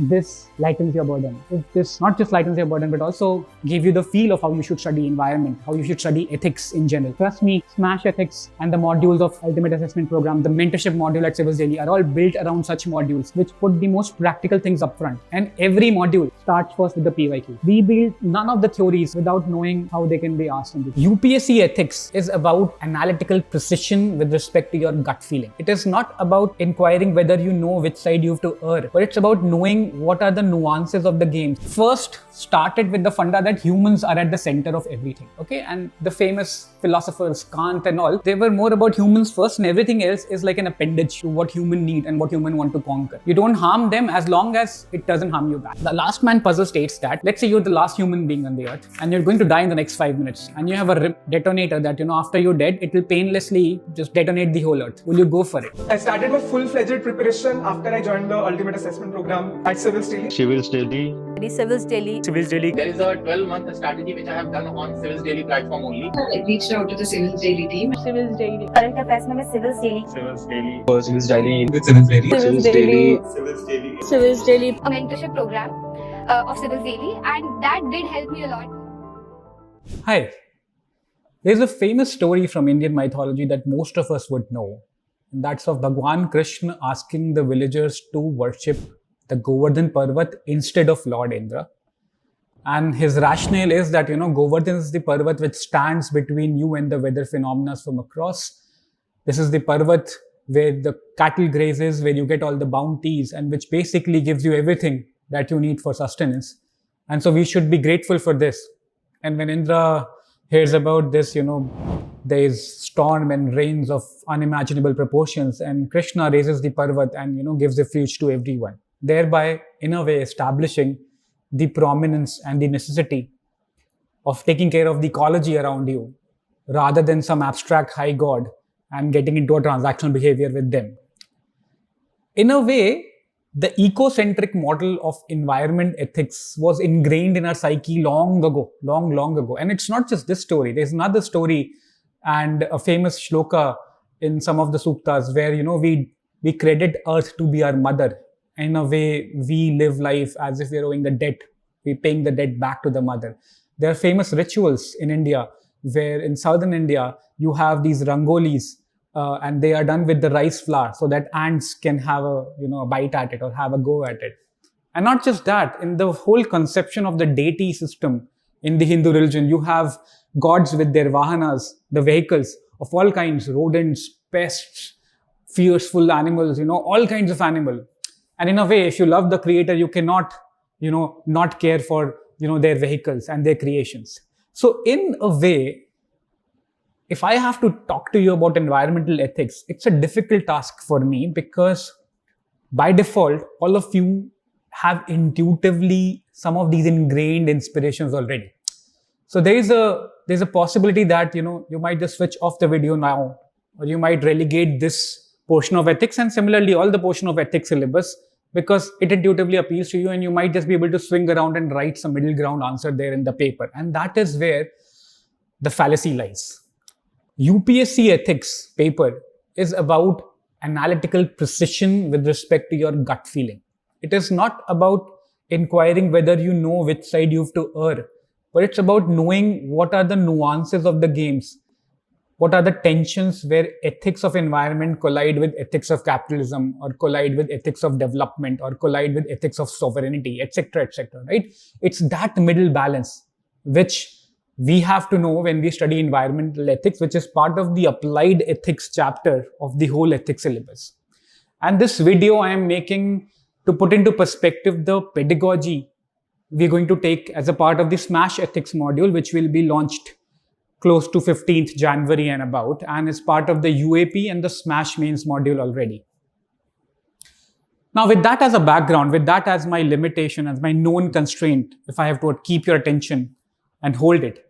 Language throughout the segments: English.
this lightens your burden, if this not just lightens your burden, but also give you the feel of how you should study environment, how you should study ethics in general. Trust me, Smash Ethics and the modules of Ultimate Assessment Program, the mentorship module at Civilsdaily are all built around such modules, which put the most practical things up front. And every module starts first with the PYQ. We build none of the theories without knowing how they can be asked in the UPSC Ethics is about analytical precision with respect to your gut feeling. It is not about inquiring whether you know which side you have to err, but it's about knowing what are the nuances of the game. First started with the funda that humans are at the center of everything, okay? And the famous philosophers, Kant and all, they were more about humans first, and everything else is like an appendage to what human need and what human want to conquer. You don't harm them as long as it doesn't harm you back. The last man puzzle states that, let's say you're the last human being on the earth and you're going to die in the next 5 minutes, and you have a detonator that, after you're dead, it will painlessly just detonate the whole earth. Will you go for it? I started my full-fledged preparation after I joined the Ultimate Assessment Program at Civilsdaily. Civilsdaily. There is a 12-month strategy which I have done on Civilsdaily platform only. I reached out to the Civilsdaily team. Civilsdaily. Current affairs में Civilsdaily. Civilsdaily. Civilsdaily. A mentorship program of Civilsdaily, and that did help me a lot. Hi. There's a famous story from Indian mythology that most of us would know. And that's of Bhagwan Krishna asking the villagers to worship the Govardhan Parvat instead of Lord Indra. And his rationale is that, Govardhan is the Parvat which stands between you and the weather phenomena from across. This is the Parvat where the cattle grazes, where you get all the bounties, and which basically gives you everything that you need for sustenance. And so we should be grateful for this. And when Indra hears about this, there is storm and rains of unimaginable proportions, and Krishna raises the Parvat and, gives refuge to everyone, thereby, in a way, establishing the prominence and the necessity of taking care of the ecology around you, rather than some abstract high god and getting into a transactional behavior with them. In a way, the ecocentric model of environment ethics was ingrained in our psyche long ago. And it's not just this story. There's another story and a famous shloka in some of the suktas where, we credit earth to be our mother. In a way, we live life as if we're owing the debt. We're paying the debt back to the mother. There are famous rituals in India where in southern India, you have these rangolis and they are done with the rice flour so that ants can have a bite at it or have a go at it. And not just that, in the whole conception of the deity system in the Hindu religion, you have gods with their vahanas, the vehicles of all kinds, rodents, pests, fearful animals, all kinds of animal. And in a way, if you love the creator, you cannot, not care for, their vehicles and their creations. So in a way, if I have to talk to you about environmental ethics, it's a difficult task for me because by default, all of you have intuitively some of these ingrained inspirations already. So there's a possibility that, you might just switch off the video now, or you might relegate this portion of ethics and similarly all the portion of ethics syllabus because it intuitively appeals to you, and you might just be able to swing around and write some middle ground answer there in the paper. And that is where the fallacy lies. UPSC Ethics paper is about analytical precision with respect to your gut feeling. It is not about inquiring whether you know which side you have to err, but it's about knowing what are the nuances of the games. What are the tensions where ethics of environment collide with ethics of capitalism, or collide with ethics of development, or collide with ethics of sovereignty, etc., right? It's that middle balance which we have to know when we study environmental ethics, which is part of the applied ethics chapter of the whole ethics syllabus. And this video I am making to put into perspective the pedagogy we're going to take as a part of the Smash Ethics module, which will be launched close to 15th January and about, and is part of the UAP and the Smash Mains module already. Now, with that as a background, with that as my limitation, as my known constraint, if I have to keep your attention and hold it,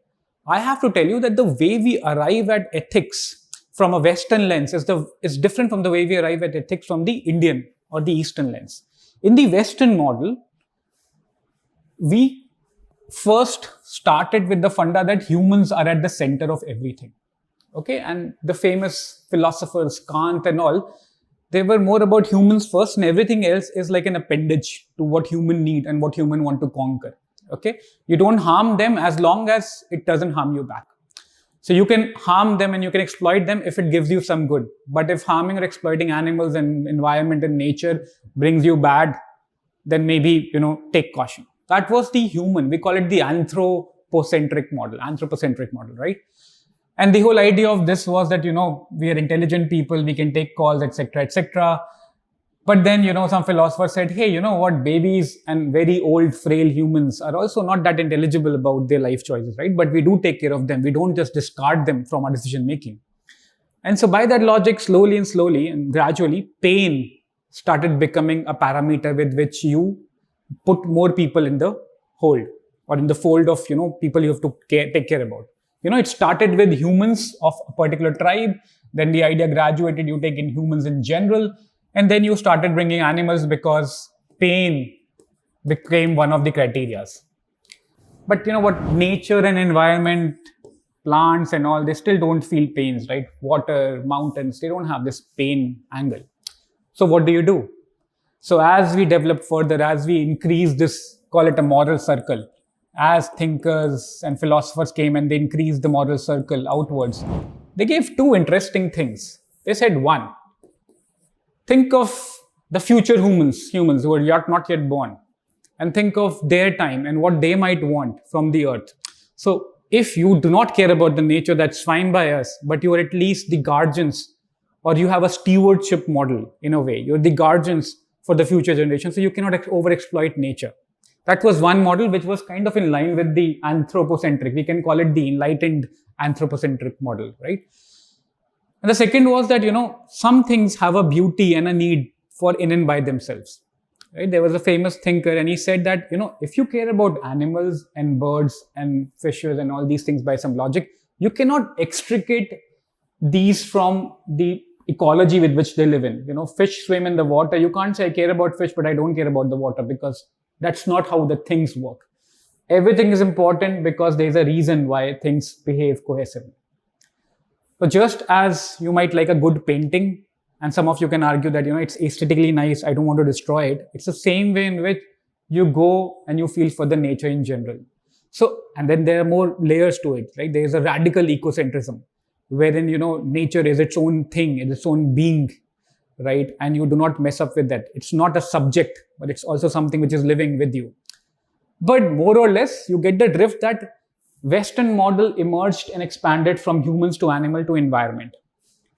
I have to tell you that the way we arrive at ethics from a Western lens is different from the way we arrive at ethics from the Indian or the Eastern lens. In the Western model, we first started with the funda that humans are at the center of everything. Okay, and the famous philosophers, Kant and all, they were more about humans first, and everything else is like an appendage to what human need and what human want to conquer. Okay, you don't harm them as long as it doesn't harm you back. So you can harm them and you can exploit them if it gives you some good. But if harming or exploiting animals and environment and nature brings you bad, then maybe, take caution. That was the human. We call it the anthropocentric model, right? And the whole idea of this was that, we are intelligent people, we can take calls, etc., etc. But then, some philosophers said, hey, what, babies and very old, frail humans are also not that intelligible about their life choices, right? But we do take care of them. We don't just discard them from our decision making. And so by that logic, slowly and gradually, pain started becoming a parameter with which you put more people in the hold or in the fold of, people you have to take care about. It started with humans of a particular tribe. Then the idea graduated, you take in humans in general. And then you started bringing animals because pain became one of the criterias. But what, nature and environment, plants and all, they still don't feel pains, right? Water, mountains, they don't have this pain angle. So what do? So as we develop further, as we increase this, call it a moral circle, as thinkers and philosophers came and they increased the moral circle outwards, they gave two interesting things. They said, one, think of the future humans who are not yet born, and think of their time and what they might want from the earth. So if you do not care about the nature, that's fine by us, but you are at least the guardians, or you have a stewardship model in a way. You're the guardians for the future generation, so you cannot over-exploit nature. That was one model which was kind of in line with the anthropocentric. We can call it the Enlightened anthropocentric model, right? And the second was that, some things have a beauty and a need for in and by themselves. Right? There was a famous thinker and he said that, if you care about animals and birds and fishes and all these things by some logic, you cannot extricate these from the ecology with which they live in. Fish swim in the water. You can't say I care about fish, but I don't care about the water, because that's not how the things work. Everything is important because there's a reason why things behave cohesively. So just as you might like a good painting, and some of you can argue that, it's aesthetically nice, I don't want to destroy it. It's the same way in which you go and you feel for the nature in general. So, and then there are more layers to it, right? There is a radical ecocentrism, wherein, nature is its own thing, it's its own being, right? And you do not mess up with that. It's not a subject, but it's also something which is living with you. But more or less, you get the drift that Western model emerged and expanded from humans to animal to environment.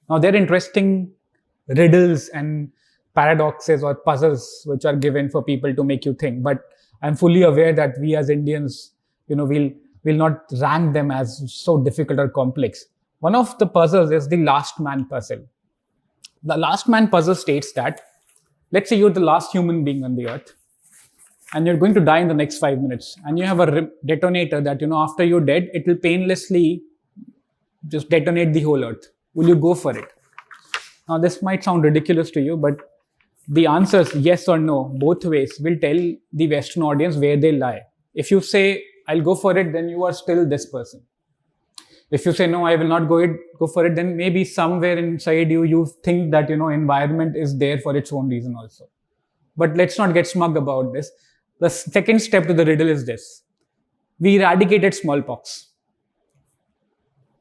Now, there are interesting riddles and paradoxes or puzzles which are given for people to make you think. But I'm fully aware that we as Indians, will not rank them as so difficult or complex. One of the puzzles is the last man puzzle. The last man puzzle states that, let's say you're the last human being on the earth, and you're going to die in the next 5 minutes, and you have a detonator that, after you're dead, it will painlessly just detonate the whole earth. Will you go for it? Now, this might sound ridiculous to you, but the answers, yes or no, both ways, will tell the Western audience where they lie. If you say, I'll go for it, then you are still this person. If you say, no, I will not go for it, then maybe somewhere inside you think that, environment is there for its own reason also. But let's not get smug about this. The second step to the riddle is this. We eradicated smallpox.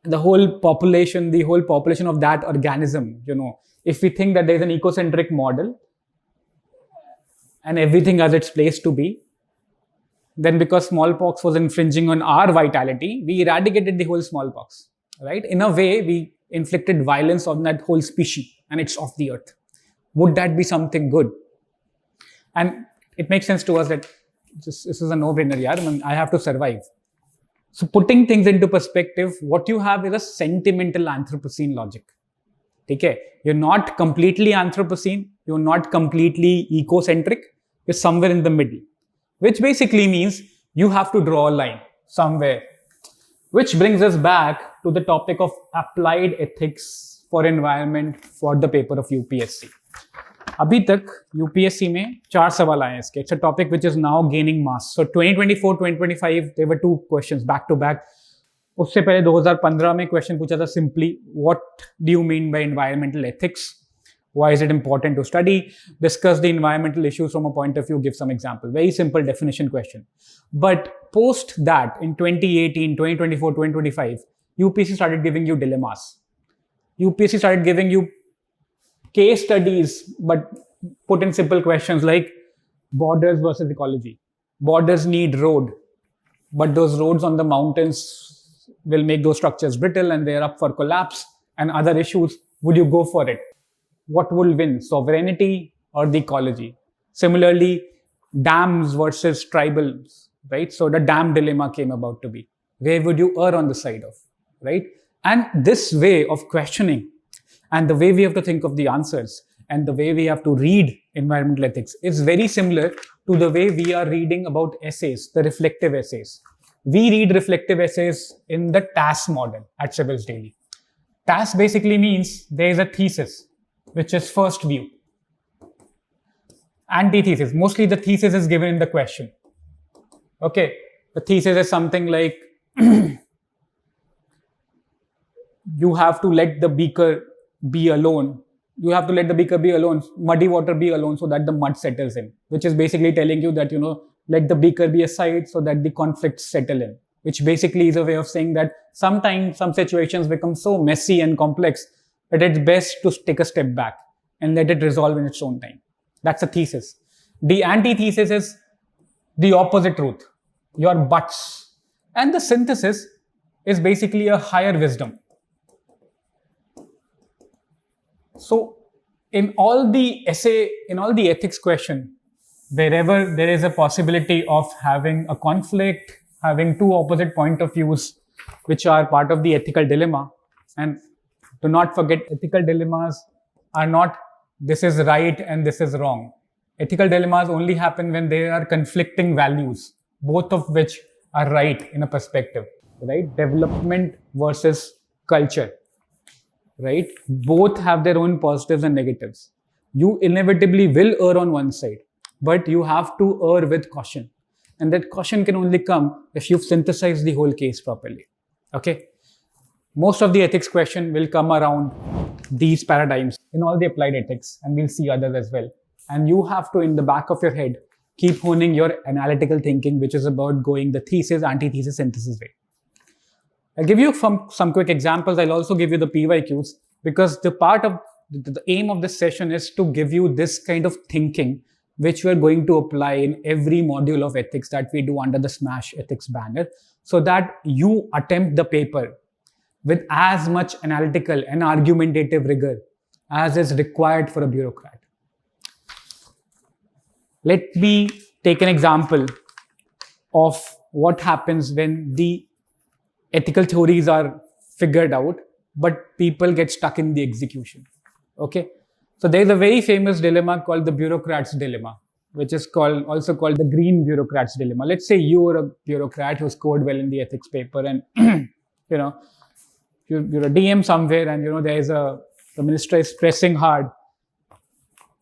The whole population of that organism, if we think that there's an ecocentric model and everything has its place to be, then because smallpox was infringing on our vitality, we eradicated the whole smallpox, right? In a way, we inflicted violence on that whole species and it's off the earth. Would that be something good? And it makes sense to us that this is a no-brainer, I have to survive. So putting things into perspective, what you have is a sentimental Anthropocene logic. Okay? You're not completely Anthropocene, you're not completely ecocentric, you're somewhere in the middle. Which basically means you have to draw a line somewhere. Which brings us back to the topic of applied ethics for environment for the paper of UPSC. अभी तक UPSC में 4 सवाल आए हैं इसके. It's a topic which is now gaining mass. So 2024-2025 there were 2 questions back to back. उससे पहले 2015 में क्वेश्चन पूछा था simply what do you mean by environmental ethics? Why is it important to study? Discuss the environmental issues from a point of view, give some example. Very simple definition question. But post that, in 2018, 2024, 2025, UPSC started giving you dilemmas. UPSC started giving you case studies, but put in simple questions like borders versus ecology. Borders need road, but those roads on the mountains will make those structures brittle and they're up for collapse and other issues. Would you go for it? What will win, sovereignty or the ecology? Similarly, dams versus tribals, right? So the dam dilemma came about to be. Where would you err on the side of, right? And this way of questioning and the way we have to think of the answers and the way we have to read environmental ethics is very similar to the way we are reading about essays, the reflective essays. We read reflective essays in the TAS model at Civilsdaily. TAS basically means there is a thesis, which is first view. Antithesis, mostly the thesis is given in the question. Okay, the thesis is something like you have to let the beaker be alone. You have to let the beaker be alone, muddy water be alone so that the mud settles in, which is basically telling you that, let the beaker be aside so that the conflicts settle in, which basically is a way of saying that sometimes some situations become so messy and complex that it's best to take a step back and let it resolve in its own time. That's a thesis. The antithesis is the opposite truth, your buts. And the synthesis is basically a higher wisdom. So in all the essay, in all the ethics question, wherever there is a possibility of having a conflict, having two opposite point of views, which are part of the ethical dilemma, and do not forget, ethical dilemmas are not this is right and this is wrong. Ethical dilemmas only happen when there are conflicting values, both of which are right in a perspective, right? Development versus culture, right? Both have their own positives and negatives. You inevitably will err on one side, but you have to err with caution. And that caution can only come if you've synthesized the whole case properly. Okay? Most of the ethics question will come around these paradigms in all the applied ethics, and we'll see others as well. And you have to, in the back of your head, keep honing your analytical thinking, which is about going the thesis, antithesis, synthesis way. I'll give you some quick examples. I'll also give you the PYQs, because the part of the aim of this session is to give you this kind of thinking, which we're going to apply in every module of ethics that we do under the Smash Ethics banner, so that you attempt the paper with as much analytical and argumentative rigor as is required for a bureaucrat. Let me take an example of what happens when the ethical theories are figured out, but people get stuck in the execution. Okay? So there's a very famous dilemma called the Bureaucrat's dilemma, which is also called the Green Bureaucrat's dilemma. Let's say you're a bureaucrat who scored well in the ethics paper, and you're a DM somewhere, and the minister is pressing hard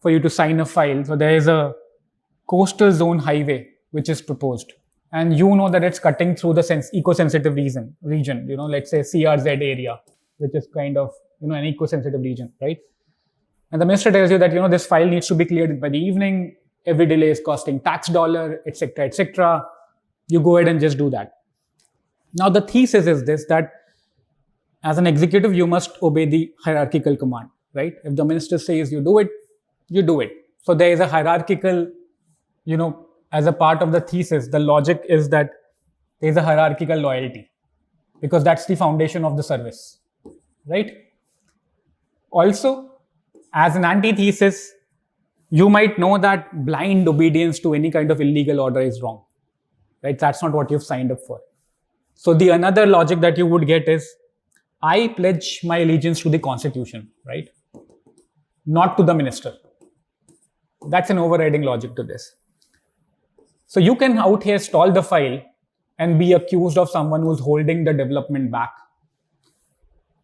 for you to sign a file. So there is a coastal zone highway which is proposed, and you know that it's cutting through the eco-sensitive region. Let's say CRZ area, which is kind of an eco-sensitive region, right? And the minister tells you that this file needs to be cleared by the evening. Every delay is costing tax dollar, etc., etc. You go ahead and just do that. Now the thesis is this, that as an executive, you must obey the hierarchical command, right? If the minister says you do it, you do it. So there is a hierarchical, as a part of the thesis, the logic is that there is a hierarchical loyalty, because that's the foundation of the service, right? Also, as an antithesis, you might know that blind obedience to any kind of illegal order is wrong, right? That's not what you've signed up for. So the another logic that you would get is, I pledge my allegiance to the constitution, right? Not to the minister. That's an overriding logic to this. So you can out here stall the file and be accused of someone who's holding the development back,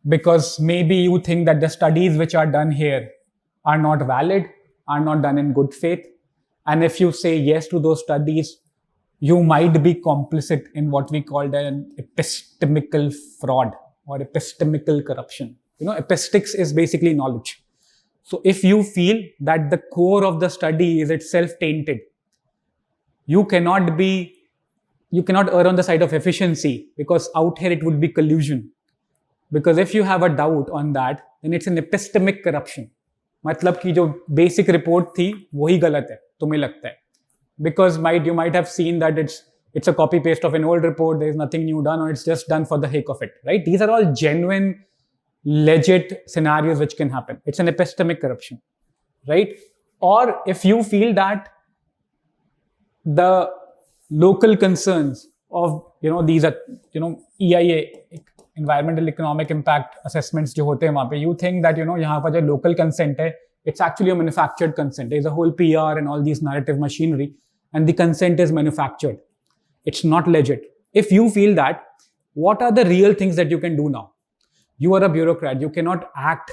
because maybe you think that the studies which are done here are not valid, are not done in good faith. And if you say yes to those studies, you might be complicit in what we call an epistemical fraud or epistemical corruption. Epistics is basically knowledge. So if you feel that the core of the study is itself tainted, you cannot err on the side of efficiency, because out here it would be collusion. Because if you have a doubt on that, then it's an epistemic corruption. मतलब कि जो basic report थी वही गलत है, तुम्हें लगता है. Because you might have seen that it's a copy paste of an old report, there is nothing new done, or it's just done for the heck of it, right? These are all genuine, legit scenarios which can happen. It's an epistemic corruption, right? Or if you feel that the local concerns of these are EIA, environmental economic impact assessments जो होते हैं वहाँ पे, you think that यहाँ पर जो local consent है, it's actually a manufactured consent. There's a whole PR and all these narrative machinery, and the consent is manufactured. It's not legit. If you feel that, what are the real things that you can do now? You are a bureaucrat. You cannot act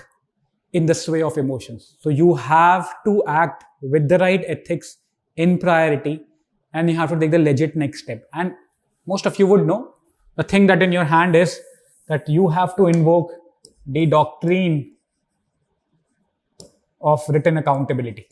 in the sway of emotions. So you have to act with the right ethics in priority, and you have to take the legit next step. And most of you would know, the thing that in your hand is that you have to invoke the doctrine of written accountability.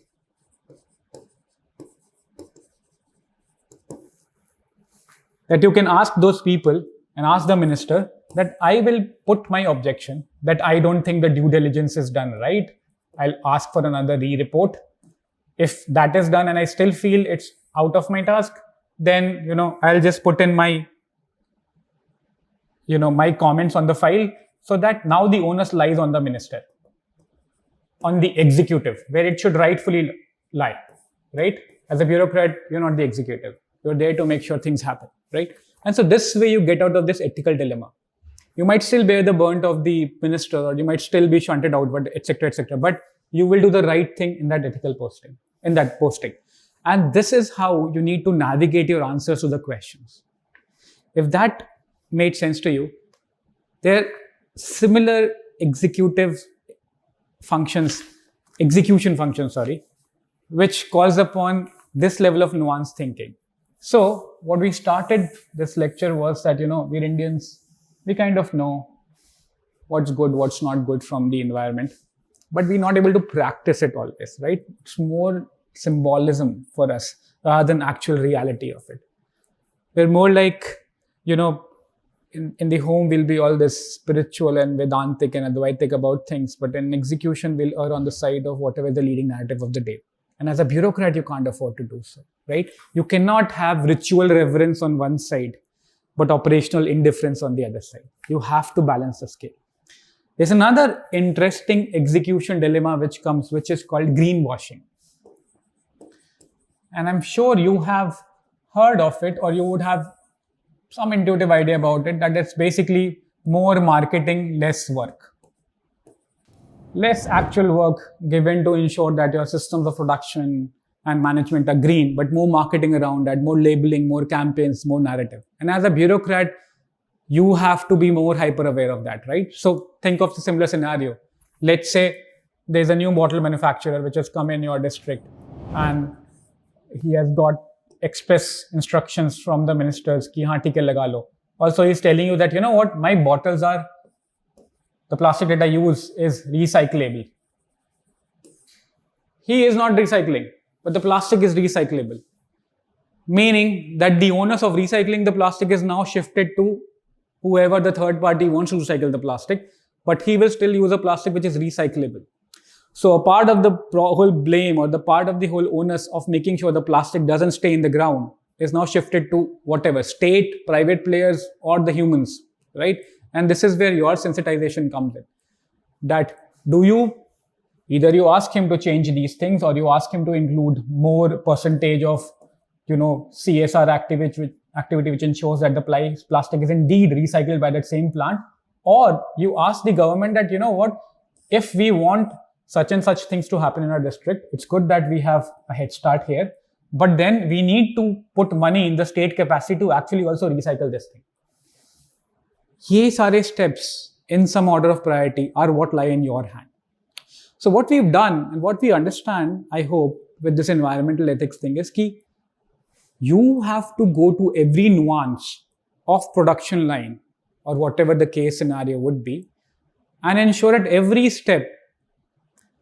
That you can ask those people and ask the minister that I will put my objection that I don't think the due diligence is done right. I'll ask for another re-report. If that is done and I still feel it's out of my task, then I'll just put in my my comments on the file, so that now the onus lies on the minister, on the executive, where it should rightfully lie, right? As a bureaucrat, you're not the executive. You're there to make sure things happen, right? And so this way you get out of this ethical dilemma. You might still bear the burnt of the minister, or you might still be shunted out, but etc., but you will do the right thing in that ethical posting, And this is how you need to navigate your answers to the questions. If that made sense to you, there are similar execution functions, which calls upon this level of nuanced thinking. So what we started this lecture was that, we're Indians, we kind of know what's good, what's not good from the environment, but we're not able to practice it always, right? It's more symbolism for us rather than actual reality of it. We're more like, in the home we'll be all this spiritual and Vedantic and Advaitic about things, but in execution we'll err on the side of whatever the leading narrative of the day. And as a bureaucrat, you can't afford to do so, right? You cannot have ritual reverence on one side, but operational indifference on the other side. You have to balance the scale. There's another interesting execution dilemma which is called greenwashing. And I'm sure you have heard of it, or you would have some intuitive idea about it, that it's basically more marketing, less work. Less actual work given to ensure that your systems of production and management are green, but more marketing around that, more labeling, more campaigns, more narrative. And as a bureaucrat, you have to be more hyper aware of that, right? So think of the similar scenario. Let's say there's a new bottle manufacturer which has come in your district, and he has got express instructions from the ministers ki haan theek hai laga lo. Also he's telling you that my bottles are, the plastic that I use is recyclable. He is not recycling, but the plastic is recyclable, meaning that the onus of recycling the plastic is now shifted to whoever the third party wants to recycle the plastic, but he will still use a plastic which is recyclable. So a part of the whole blame, or the part of the whole onus of making sure the plastic doesn't stay in the ground, is now shifted to whatever, state, private players, or the humans, right? And this is where your sensitization comes in. That either you ask him to change these things, or you ask him to include more percentage of, CSR activity which ensures that the plastic is indeed recycled by that same plant. Or you ask the government that, if we want such and such things to happen in our district, it's good that we have a head start here, but then we need to put money in the state capacity to actually also recycle this thing. Ye sare steps in some order of priority are what lie in your hand. So what we've done and what we understand, I hope, with this environmental ethics thing is ki you have to go to every nuance of production line, or whatever the case scenario would be, and ensure at every step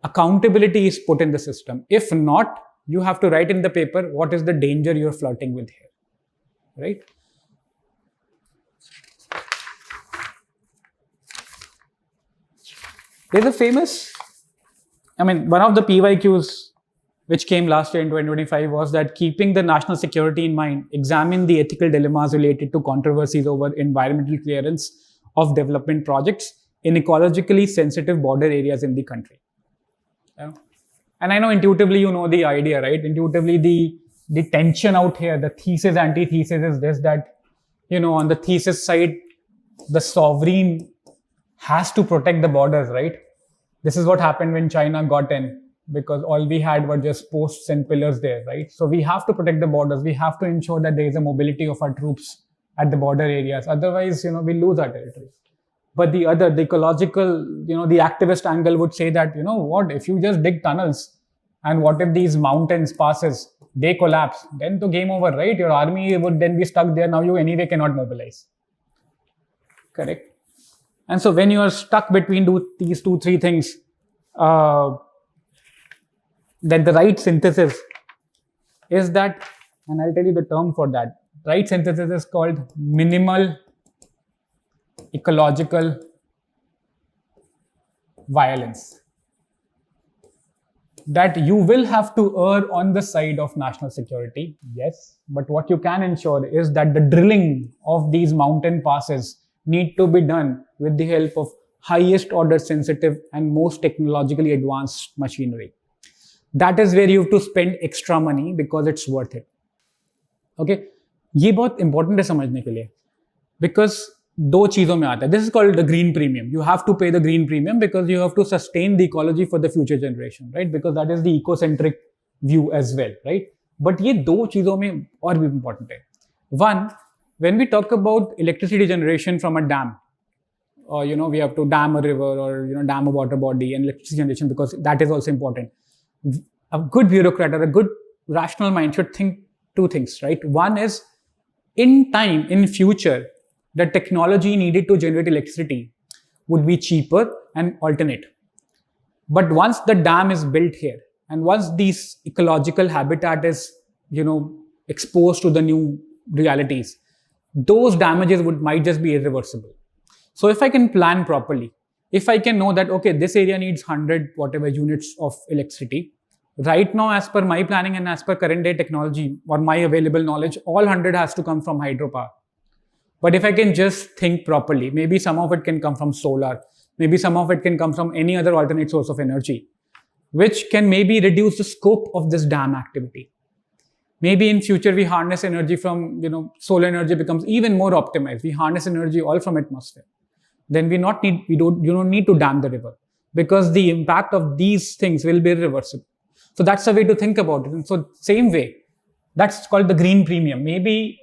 accountability is put in the system. If not, you have to write in the paper what is the danger you're flirting with here, right? There's a famous, one of the PYQs which came last year in 2025 was that keeping the national security in mind, examine the ethical dilemmas related to controversies over environmental clearance of development projects in ecologically sensitive border areas in the country. Yeah. And I know intuitively you know the idea, right? Intuitively the tension out here, the thesis, antithesis is this, that, on the thesis side, the sovereign has to protect the borders, right? This is what happened when China got in, because all we had were just posts and pillars there, right? So we have to protect the borders. We have to ensure that there is a mobility of our troops at the border areas. Otherwise, we lose our territory. But the ecological, the activist angle would say that, what, if you just dig tunnels and what if these mountains passes, they collapse, then the game over, right? Your army would then be stuck there. Now you anyway cannot mobilize. Correct. And so when you are stuck between these three things, then the right synthesis is that, and I'll tell you the term for that. Right synthesis is called minimal ecological violence. That you will have to err on the side of national security, yes, but what you can ensure is that the drilling of these mountain passes need to be done with the help of highest order sensitive and most technologically advanced machinery. That is where you have to spend extra money because it's worth it. Okay, ये बहुत important है समझने के लिए, because दो चीजों में आता है. This is called the green premium. You have to pay the green premium because you have to sustain the ecology for the future generation, right? Because that is the ecocentric view as well, right? But ये दो चीजों में और भी important है. One, when we talk about electricity generation from a dam, or we have to dam a river or dam a water body, and electricity generation, because that is also important. A good bureaucrat or a good rational mind should think two things, right? One is, in time, in future, the technology needed to generate electricity would be cheaper and alternate. But once the dam is built here, and once this ecological habitat is, exposed to the new realities, those damages might just be irreversible. So if I can plan properly, if I can know that, okay, this area needs 100 whatever units of electricity, right now, as per my planning and as per current day technology or my available knowledge, all 100 has to come from hydropower. But if I can just think properly, maybe some of it can come from solar, maybe some of it can come from any other alternate source of energy, which can maybe reduce the scope of this dam activity. Maybe in future we harness energy from, solar energy becomes even more optimized. We harness energy all from atmosphere. Then you don't need to dam the river, because the impact of these things will be irreversible. So that's a way to think about it. And so same way, that's called the green premium. Maybe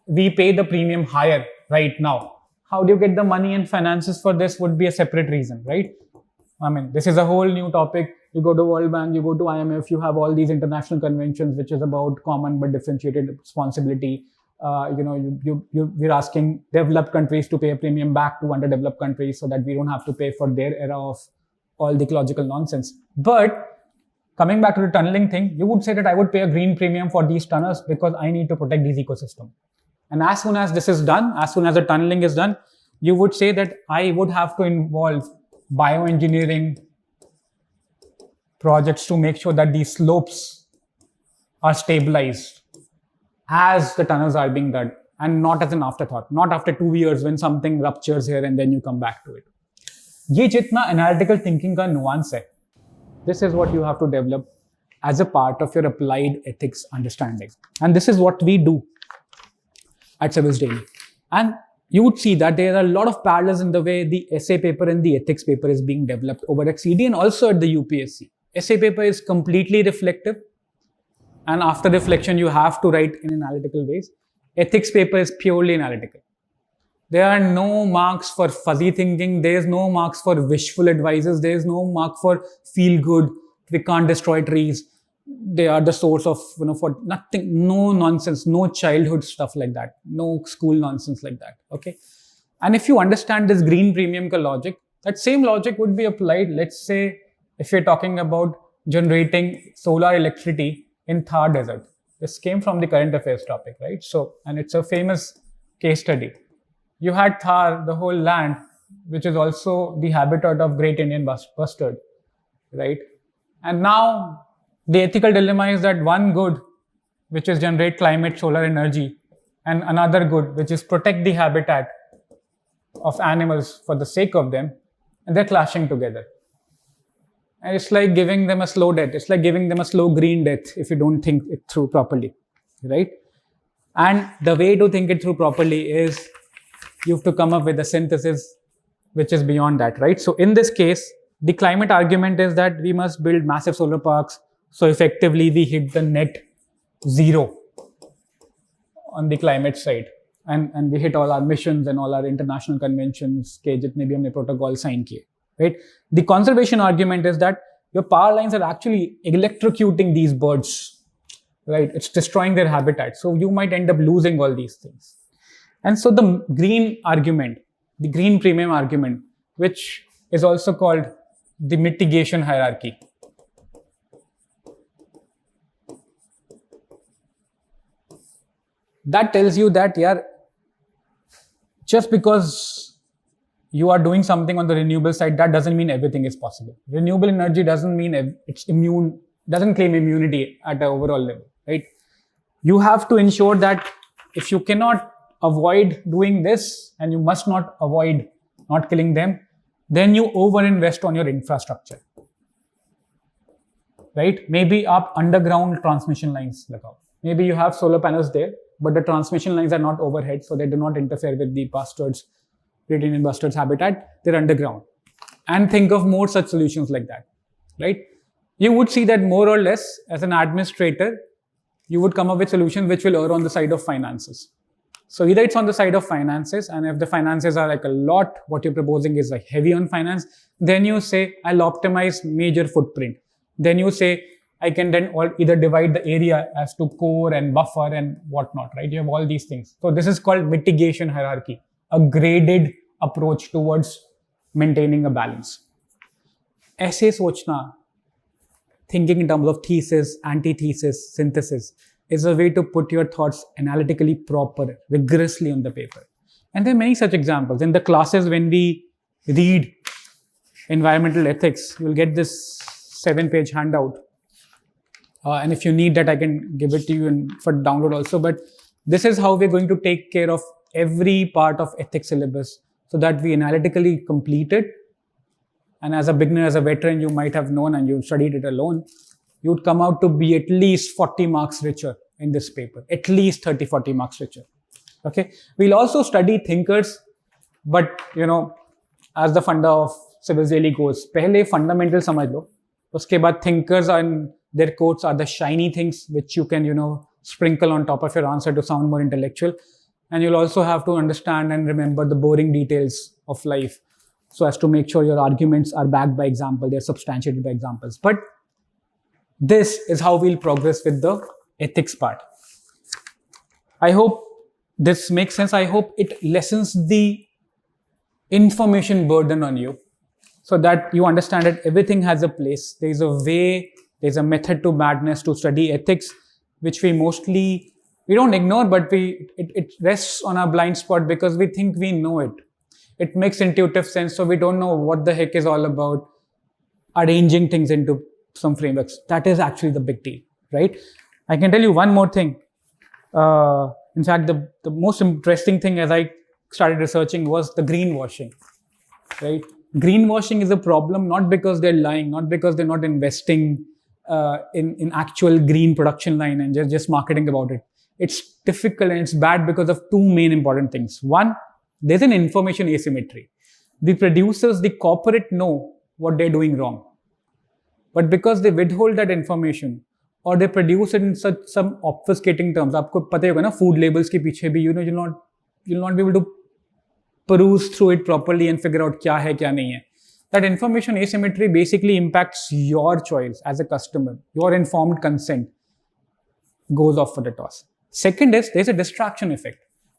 we pay the premium higher right now. How do you get the money and finances for this would be a separate reason, right? This is a whole new topic. You go to World Bank, you go to IMF, you have all these international conventions, which is about common but differentiated responsibility. We're asking developed countries to pay a premium back to underdeveloped countries so that we don't have to pay for their era of all the ecological nonsense. But coming back to the tunneling thing, you would say that I would pay a green premium for these tunnels because I need to protect these ecosystems. And as soon as this is done, as soon as the tunneling is done, you would say that I would have to involve bioengineering projects to make sure that these slopes are stabilized as the tunnels are being done, and not as an afterthought, not after 2 years when something ruptures here and then you come back to it. ये जितना analytical thinking का nuance है, this is what you have to develop as a part of your applied ethics understanding. And this is what we do at Civilsdaily. And you would see that there are a lot of parallels in the way the essay paper and the ethics paper is being developed over at CD and also at the UPSC. Essay paper is completely reflective, and after reflection you have to write in analytical ways. Ethics paper is purely analytical. There are no marks for fuzzy thinking, there is no marks for wishful advices, there is no mark for feel good, we can't destroy trees, they are the source of, for nothing, no nonsense, no childhood stuff like that, no school nonsense like that, okay? And if you understand this green premium ka logic, that same logic would be applied, let's say, if you're talking about generating solar electricity in Thar Desert. This came from the current affairs topic, right? So, and it's a famous case study. You had Thar, the whole land, which is also the habitat of great Indian bustard, right? And now the ethical dilemma is that one good, which is generate climate solar energy, and another good, which is protect the habitat of animals for the sake of them, and they're clashing together. And it's like giving them a slow death. It's like giving them a slow green death if you don't think it through properly, right? And the way to think it through properly is you have to come up with a synthesis which is beyond that, right? So in this case, the climate argument is that we must build massive solar parks, so effectively we hit the net zero on the climate side. And we hit all our missions and all our international conventions, ke jitne bhi humne protocol sign kiye, right? The conservation argument is that your power lines are actually electrocuting these birds, right? It's destroying their habitat. So you might end up losing all these things. And so the green argument, the green premium argument, which is also called the mitigation hierarchy. That tells you that, just because you are doing something on the renewable side, that doesn't mean everything is possible. Renewable energy doesn't mean it's immune, doesn't claim immunity at an overall level, right? You have to ensure that if you cannot avoid doing this and you must not avoid not killing them, then you overinvest on your infrastructure, right? Maybe up underground transmission lines. Maybe you have solar panels there, but the transmission lines are not overhead, so they do not interfere with the great Indian bustard's habitat. They're underground. And think of more such solutions like that, right? You would see that more or less, as an administrator, you would come up with solutions which will err on the side of finances. So either it's on the side of finances, and if the finances are like a lot, what you're proposing is like heavy on finance, then you say, I'll optimize major footprint. Then you say, I can then either divide the area as to core and buffer and whatnot, right? You have all these things. So this is called mitigation hierarchy, a graded approach towards maintaining a balance. Essay sochna, thinking in terms of thesis, antithesis, synthesis, is a way to put your thoughts analytically proper, rigorously on the paper. And there are many such examples. In the classes, when we read environmental ethics, you'll get this 7-page handout. And if you need that, I can give it to you for download also. But this is how we're going to take care of every part of ethics syllabus so that we analytically complete it. And as a beginner, as a veteran, you might have known and you studied it alone, you'd come out to be at least 40 marks richer in this paper, at least 30, 40 marks richer. Okay. We'll also study thinkers, but as the funda of Civilsdaily goes, pehle fundamental samajh lo, uske baad thinkers and their quotes are the shiny things which you can, sprinkle on top of your answer to sound more intellectual. And you'll also have to understand and remember the boring details of life so as to make sure your arguments are backed by example, they're substantiated by examples. But this is how we'll progress with the ethics part. I hope this makes sense. I hope it lessens the information burden on you so that you understand that everything has a place. There's a way, there's a method to madness to study ethics, which we don't ignore, but it rests on our blind spot because we think we know it. It makes intuitive sense, so we don't know what the heck is all about arranging things into some frameworks. That is actually the big deal, right? I can tell you one more thing. In fact, the most interesting thing as I started researching was the greenwashing, right? Greenwashing is a problem not because they're lying, not because they're not investing in actual green production line and just marketing about it. It's difficult and it's bad because of two main important things. One, there's an information asymmetry. The producers, the corporate know what they're doing wrong. But because they withhold that information or they produce it in some obfuscating terms, आपको पता होगा ना food labels के पीछे भी you'll not be able to peruse through it properly and figure out क्या है क्या नहीं है. That information asymmetry basically impacts your choice as a customer. Your informed consent goes off for the toss. Second is there's a distraction effect.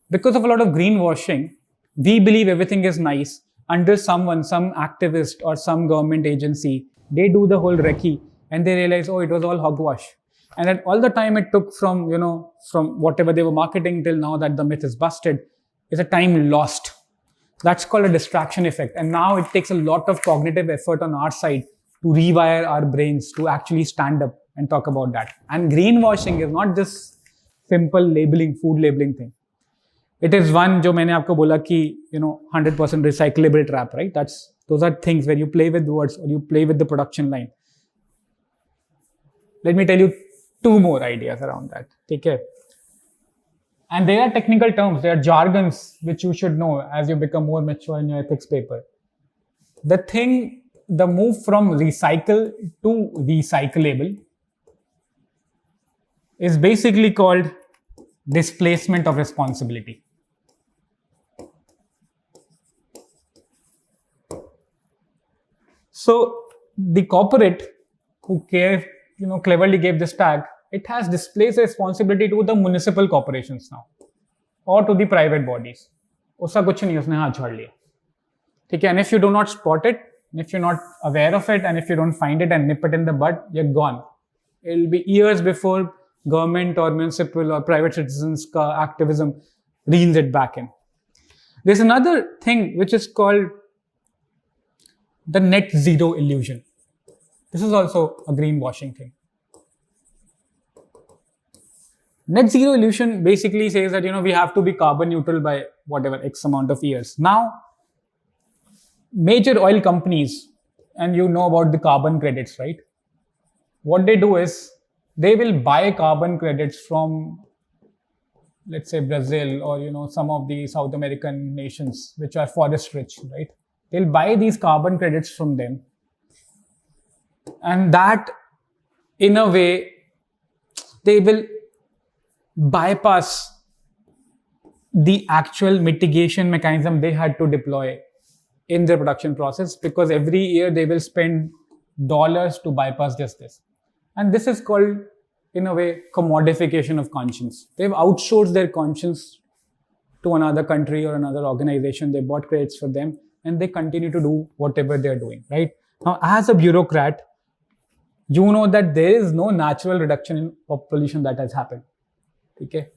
Because of a lot of greenwashing, we believe everything is nice until some activist or some government agency They do the whole recce and they realize, oh, it was all hogwash. And at all the time it took from, from whatever they were marketing till now that the myth is busted, is a time lost. That's called a distraction effect. And now it takes a lot of cognitive effort on our side to rewire our brains to actually stand up and talk about that. And greenwashing is not just simple labeling, food labeling thing. It is one जो मैंने आपको बोला कि 100% recyclable trap, right? Those are things where you play with words or you play with the production line. Let me tell you 2 more ideas around that. Okay. And they are technical terms, they are jargons which you should know as you become more mature in your ethics paper. The move from recycle to recyclable is basically called displacement of responsibility. So the corporate who cleverly gave this tag, it has displaced responsibility to the municipal corporations now or to the private bodies. उसका कुछ नहीं, उसने हाथ छोड़ लिया. ठीक है, and if you do not spot it, if you're not aware of it, and if you don't find it and nip it in the bud, you're gone. It'll be years before government or municipal or private citizens ka activism reels it back in. There's another thing which is called the net zero illusion. This is also a greenwashing thing. Net zero illusion basically says that we have to be carbon neutral by whatever X amount of years. Now, major oil companies, and you know about the carbon credits, right? What they do is they will buy carbon credits from, let's say, Brazil or some of the South American nations which are forest rich, right? They'll buy these carbon credits from them, and that in a way they will bypass the actual mitigation mechanism they had to deploy in their production process, because every year they will spend dollars to bypass just this. And this is called, in a way, commodification of conscience. They've outsourced their conscience to another country or another organization. They bought credits for them and they continue to do whatever they're doing, right? Now, as a bureaucrat, you know that there is no natural reduction in pollution that has happened. Okay?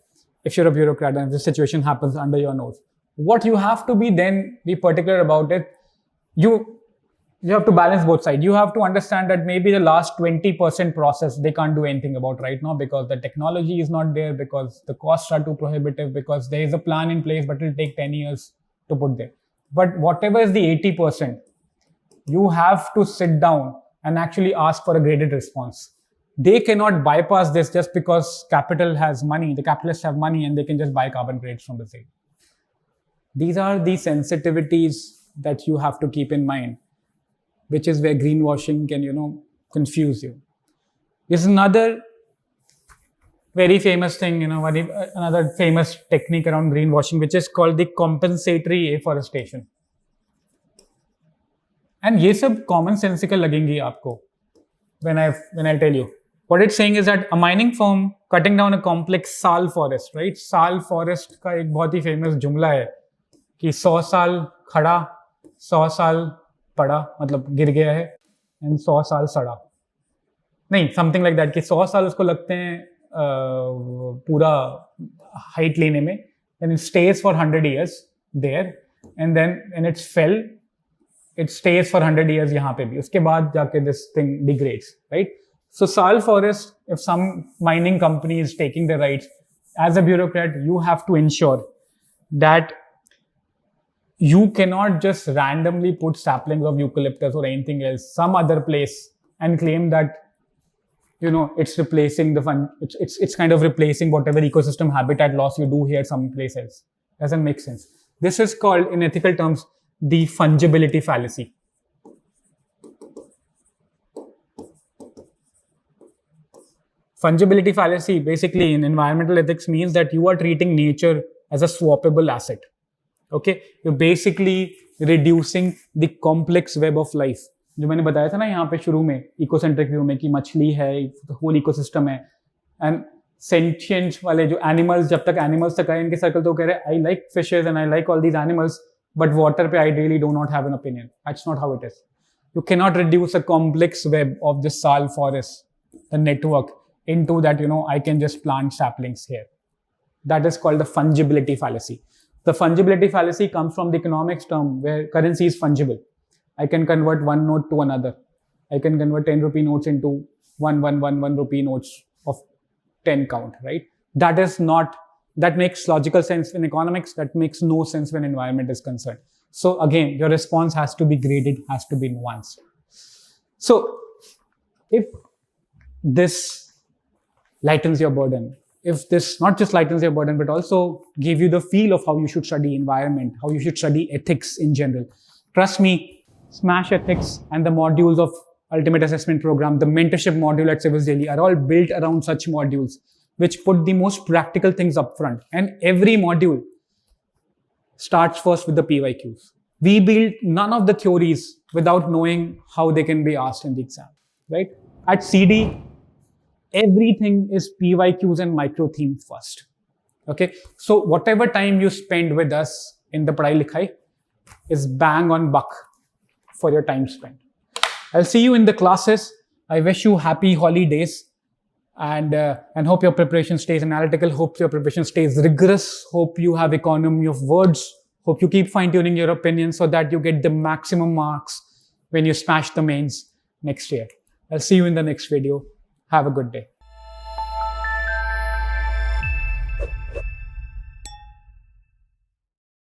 If you're a bureaucrat and if the situation happens under your nose, what you have to be particular about it, you have to balance both sides. You have to understand that maybe the last 20% process they can't do anything about right now because the technology is not there, because the costs are too prohibitive, because there is a plan in place but it will take 10 years to put there. But whatever is the 80%, you have to sit down and actually ask for a graded response. They cannot bypass this just because capital has money, the capitalists have money and they can just buy carbon credits from the state. These are the sensitivities that you have to keep in mind, which is where greenwashing can, confuse you. This is another very famous thing, another famous technique around greenwashing, which is called the compensatory afforestation. And ये सब commonsensical लगेंगी आपको when I tell you. What it's saying is that a mining firm cutting down a complex sal forest, right? Sal forest का एक बहुत ही famous जुमला है कि 100 साल खड़ा, 100 साल पड़ा, मतलब गिर गया है, and 100 साल सड़ा. नहीं, something like that कि 100 साल उसको लगते हैं पूरा height लेने में, and it stays for 100 years there, and then when it's fell, it stays for 100 years यहाँ पे भी. उसके बाद जाके this thing degrades, right? So sal forest, if some mining company is taking the rights, as a bureaucrat, you have to ensure that you cannot just randomly put saplings of eucalyptus or anything else some other place and claim that it's replacing it's kind of replacing whatever ecosystem habitat loss you do here someplace else. Doesn't make sense. This is called, in ethical terms, the fungibility fallacy. Fungibility fallacy basically in environmental ethics means that you are treating nature as a swappable asset. Okay, you're basically reducing the complex web of life. जो मैंने बताया था ना यहाँ पे शुरू में ecocentric view में कि मछली है, the whole ecosystem है, and sentient वाले जो animals, जब तक animals तक आए इनके circle तो कह रहे I like fishes and I like all these animals, but water पे I really do not have an opinion. That's not how it is. You cannot reduce a complex web of the sal forest, the network, into that, I can just plant saplings here. That is called the fungibility fallacy. The fungibility fallacy comes from the economics term where currency is fungible. I can convert one note to another. I can convert 10 rupee notes into 1 rupee notes of 10 count, right? That makes logical sense in economics. That makes no sense when environment is concerned. So again, your response has to be graded, has to be nuanced. So if this lightens your burden, if this not just lightens your burden, but also give you the feel of how you should study environment, how you should study ethics in general, trust me, Smash Ethics and the modules of Ultimate Assessment Program, the mentorship module at Civilsdaily are all built around such modules, which put the most practical things up front. And every module starts first with the PYQs. We build none of the theories without knowing how they can be asked in the exam, right? At CD, everything is PYQs and micro theme first. Okay, so whatever time you spend with us in the Padhai Likhai is bang on buck for your time spent. I'll see you in the classes. I wish you happy holidays and hope your preparation stays analytical. Hope your preparation stays rigorous. Hope you have economy of words. Hope you keep fine-tuning your opinion so that you get the maximum marks when you smash the mains next year. I'll see you in the next video. Have a good day.